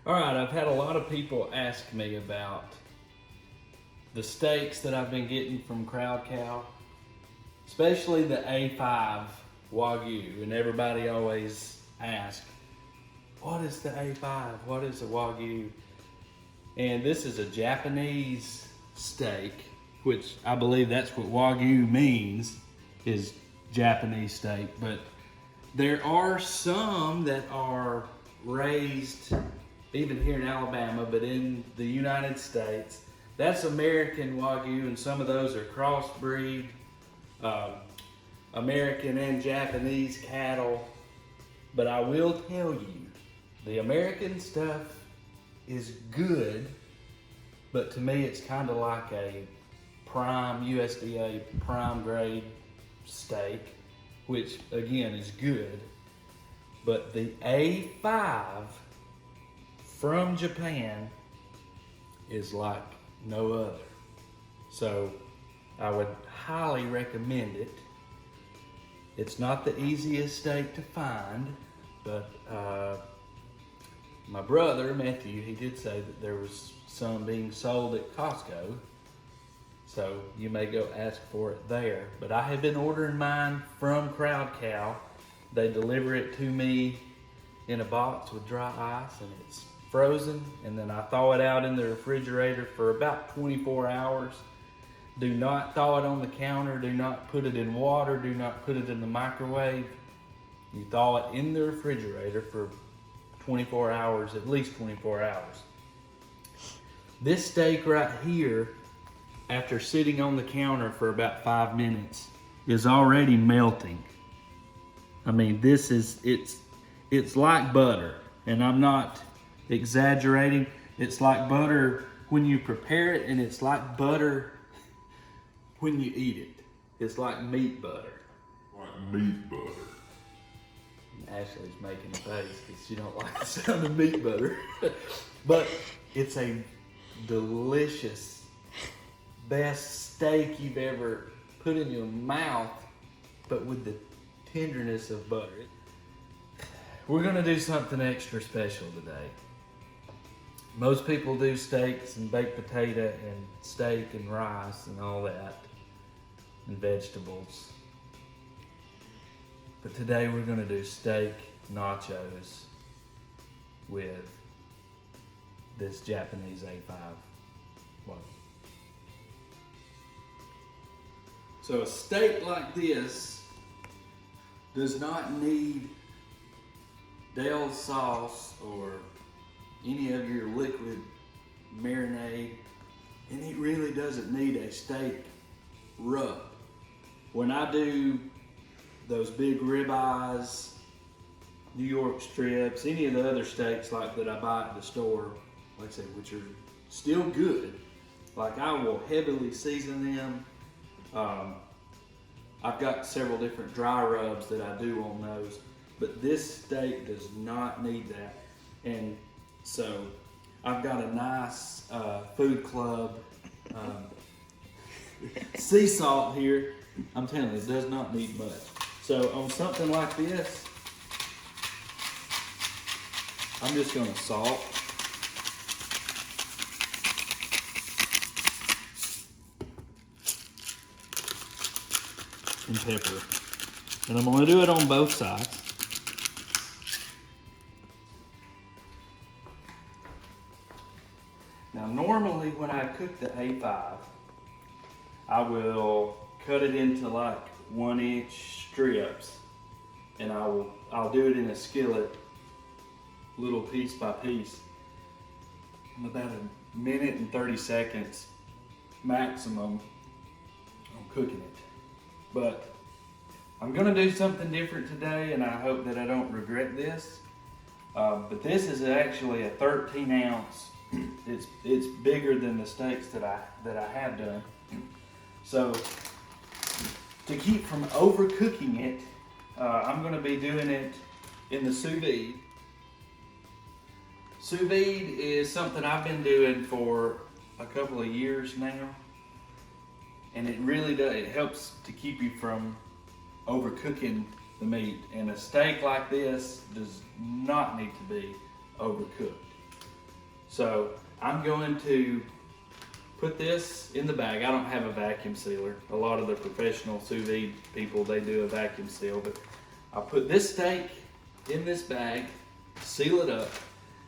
All right, I've had a lot of people ask me about the steaks that I've been getting from Crowd Cow, especially the A5 Wagyu, and everybody always asks, what is the A5? What is the Wagyu? And this is a Japanese steak, which I believe that's what Wagyu means, is Japanese steak. But there are some that are raised even here in Alabama, but in the United States, that's American Wagyu, and some of those are crossbreed, American and Japanese cattle. But I will tell you, the American stuff is good, but to me it's kind of like a prime USDA prime grade steak, which again is good. But the A5 from Japan is like no other. So I would highly recommend it. It's not the easiest steak to find, but my brother, Matthew, he did say that there was some being sold at Costco. So you may go ask for it there. But I have been ordering mine from Crowd Cow. They deliver it to me in a box with dry ice, and it's frozen, and then I thaw it out in the refrigerator for about 24 hours. Do not thaw it on the counter. Do not put it in water. Do not put it in the microwave. You thaw it in the refrigerator for 24 hours, at least 24 hours. This steak right here, after sitting on the counter for about 5 minutes, is already melting. I mean, it's like butter, and I'm not exaggerating. It's like butter when you prepare it, and it's like butter when you eat it. It's like meat butter. Like meat butter. Ashley's making a face because she don't like the sound of meat butter. But it's a delicious, best steak you've ever put in your mouth, but with the tenderness of butter. We're gonna do something extra special today. Most people do steaks and baked potato and steak and rice and all that, and vegetables. But today we're gonna do steak nachos with this Japanese A5 Wagyu. So a steak like this does not need Dale sauce or any of your liquid marinade, and it really doesn't need a steak rub. When I do those big ribeyes, New York strips, any of the other steaks like that I buy at the store, like I said, which are still good, like I will heavily season them. I've got several different dry rubs that I do on those, but this steak does not need that. And so I've got a nice Food Club sea salt here. I'm telling you, it does not need much. So on something like this, I'm just gonna salt. And pepper. And I'm gonna do it on both sides. Now normally when I cook the A5, I will cut it into like 1-inch strips, and I'll do it in a skillet, little piece by piece. About 1 minute and 30 seconds maximum on cooking it. But I'm gonna do something different today, and I hope that I don't regret this. But this is actually a 13 ounce. It's bigger than the steaks that I have done. So to keep from overcooking it, I'm gonna be doing it in the sous vide. Sous vide is something I've been doing for a couple of years now, and it really does. It helps to keep you from overcooking the meat. And a steak like this does not need to be overcooked. So I'm going to put this in the bag. I don't have a vacuum sealer. A lot of the professional sous vide people, they do a vacuum seal, but I'll put this steak in this bag, seal it up,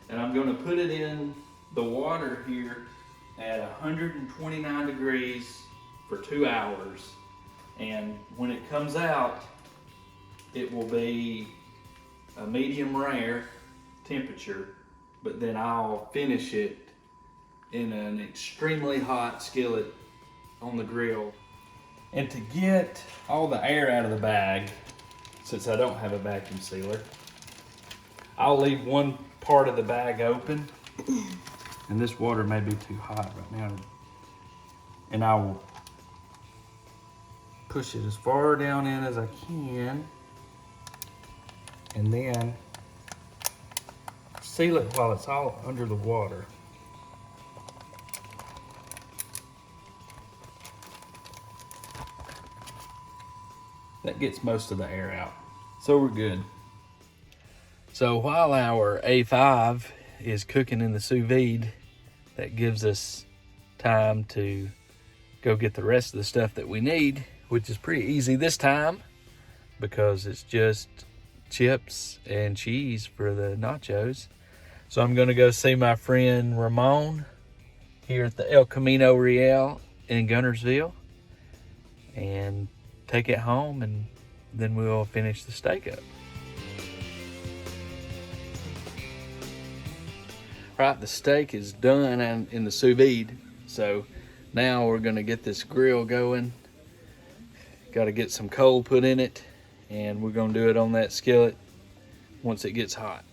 and I'm gonna put it in the water here at 129 degrees for 2 hours. And when it comes out, it will be a medium rare temperature, but then I'll finish it in an extremely hot skillet on the grill. And to get all the air out of the bag, since I don't have a vacuum sealer, I'll leave one part of the bag open. And this water may be too hot right now. And I will push it as far down in as I can. And then seal it while it's all under the water. That gets most of the air out. So we're good. So while our A5 is cooking in the sous vide, that gives us time to go get the rest of the stuff that we need, which is pretty easy this time because it's just chips and cheese for the nachos. So I'm gonna go see my friend Ramon here at the El Camino Real in Gunnersville and take it home, and then we'll finish the steak up. Right, the steak is done in the sous vide, so now we're gonna get this grill going. Got to get some coal put in it, and we're gonna do it on that skillet once it gets hot.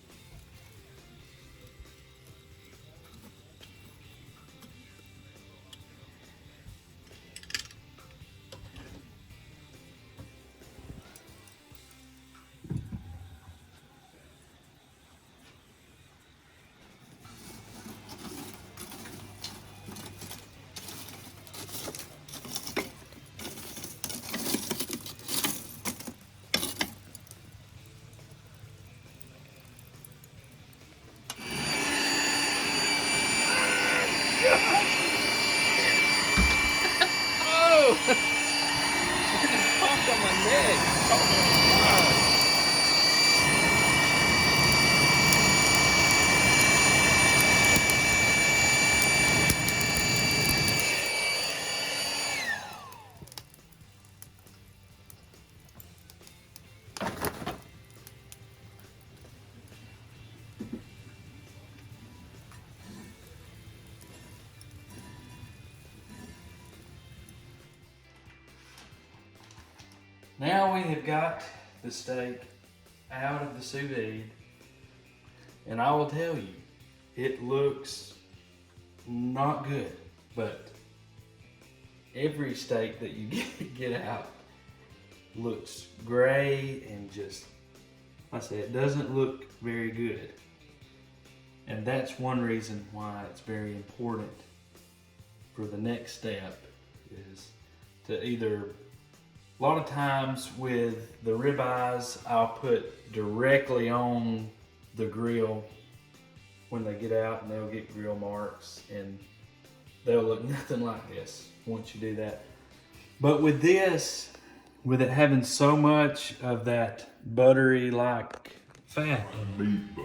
Oh! It popped on my neck. Oh my God. Now we have got the steak out of the sous vide, and I will tell you, it looks not good, but every steak that you get out looks gray and just, like I said, it doesn't look very good. And that's one reason why it's very important for the next step is to either, a lot of times with the ribeyes, I'll put directly on the grill when they get out, and they'll get grill marks, and they'll look nothing like this once you do that. But with this, with it having so much of that buttery like fat, Meat butter.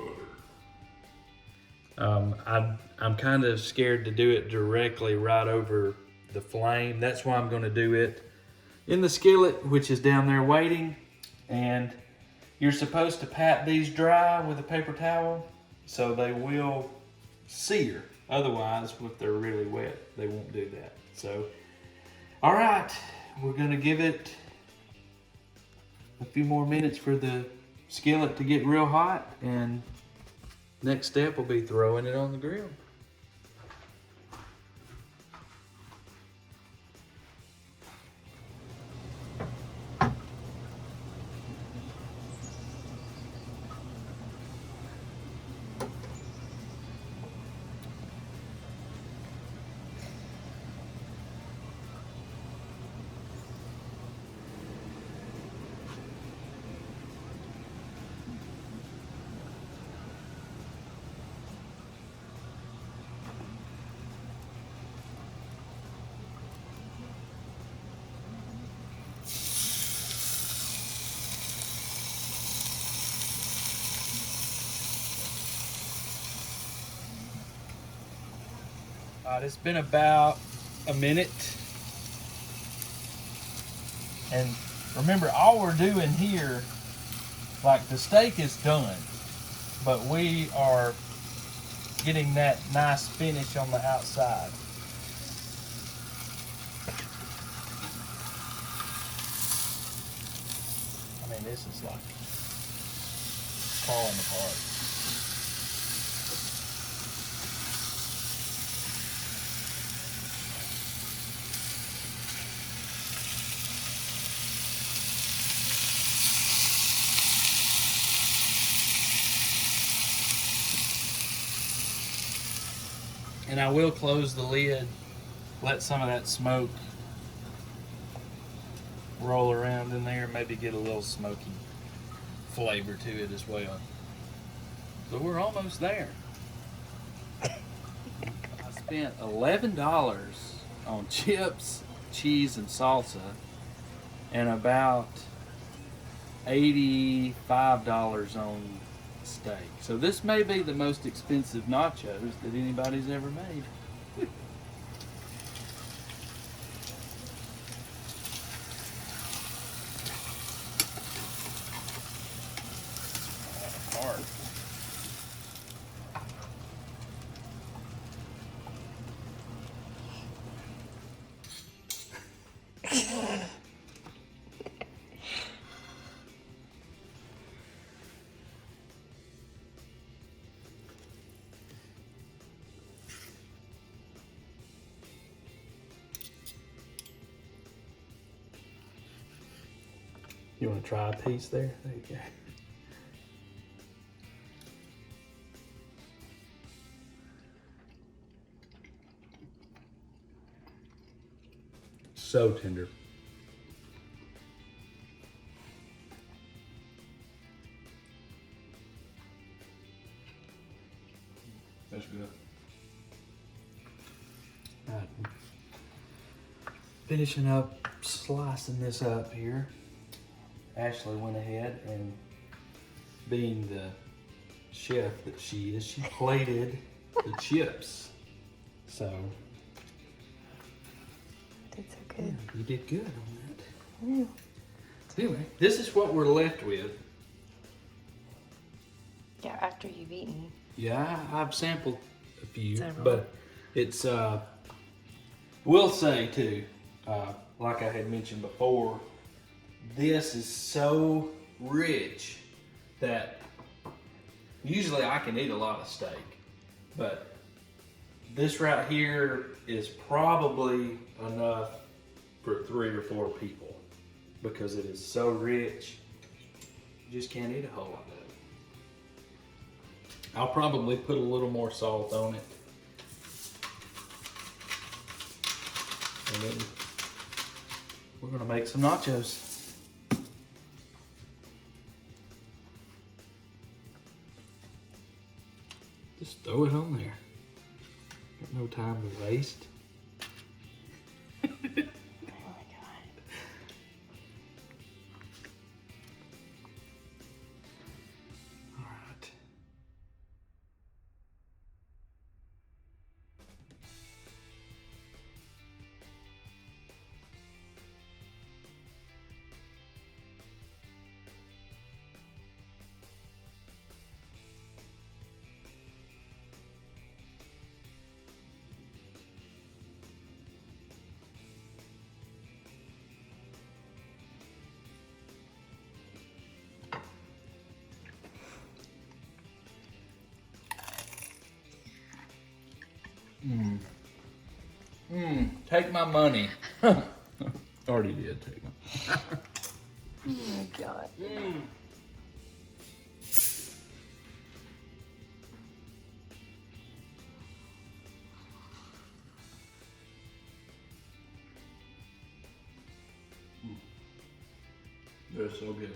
I'm kind of scared to do it directly right over the flame. That's why I'm going to do it in the skillet, which is down there waiting. And you're supposed to pat these dry with a paper towel so they will sear. Otherwise, if they're really wet, they won't do that. So, all right, we're gonna give it a few more minutes for the skillet to get real hot, and next step will be throwing it on the grill. It's been about a minute. And remember, all we're doing here, like the steak is done, but we are getting that nice finish on the outside. I mean, this is like falling apart. And I will close the lid, let some of that smoke roll around in there, maybe get a little smoky flavor to it as well. So we're almost there. I spent $11 on chips, cheese, and salsa, and about $85 on steak. So this may be the most expensive nachos that anybody's ever made. Hard. You want to try a piece there? There you go. So tender. That's good. All right. Finishing up, slicing this up here. Ashley went ahead and, being the chef that she is, she plated the chips. So Did so good. yeah, you did good on that. Yeah. Anyway, this is what we're left with. Yeah, after you've eaten. Yeah, I've sampled a few, Several. but it's will say too, like I had mentioned before, this is so rich that usually I can eat a lot of steak, but this right here is probably enough for 3 or 4 people because it is so rich. You just can't eat a whole lot of it. I'll probably put a little more salt on it. And then we're gonna make some nachos. Just throw it on there. Got no time to waste. Oh my god. All right. Take my money. Already did take my Oh my god. They're so good.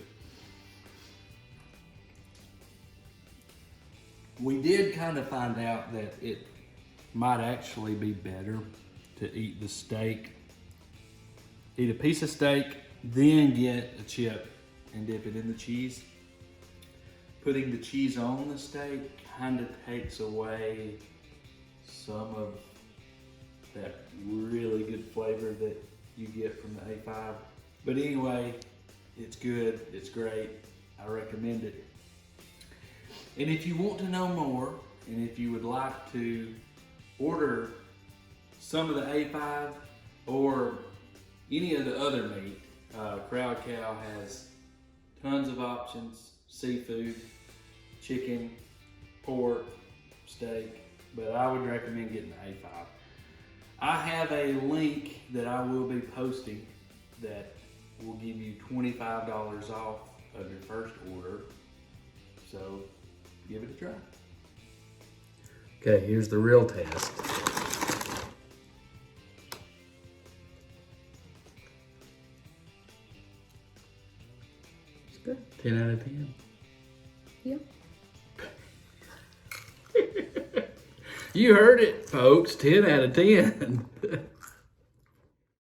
We did kind of find out that it might actually be better to eat the steak, eat a piece of steak, then get a chip and dip it in the cheese. Putting the cheese on the steak kind of takes away some of that really good flavor that you get from the A5. But anyway, it's good, it's great, I recommend it. And if you want to know more, and if you would like to order some of the A5 or any of the other meat, Crowd Cow has tons of options: seafood, chicken, pork, steak, but I would recommend getting the A5. I have a link that I will be posting that will give you $25 off of your first order, so give it a try. Okay, here's the real test. It's good. 10 out of 10. Yep. You heard it, folks. 10 out of 10.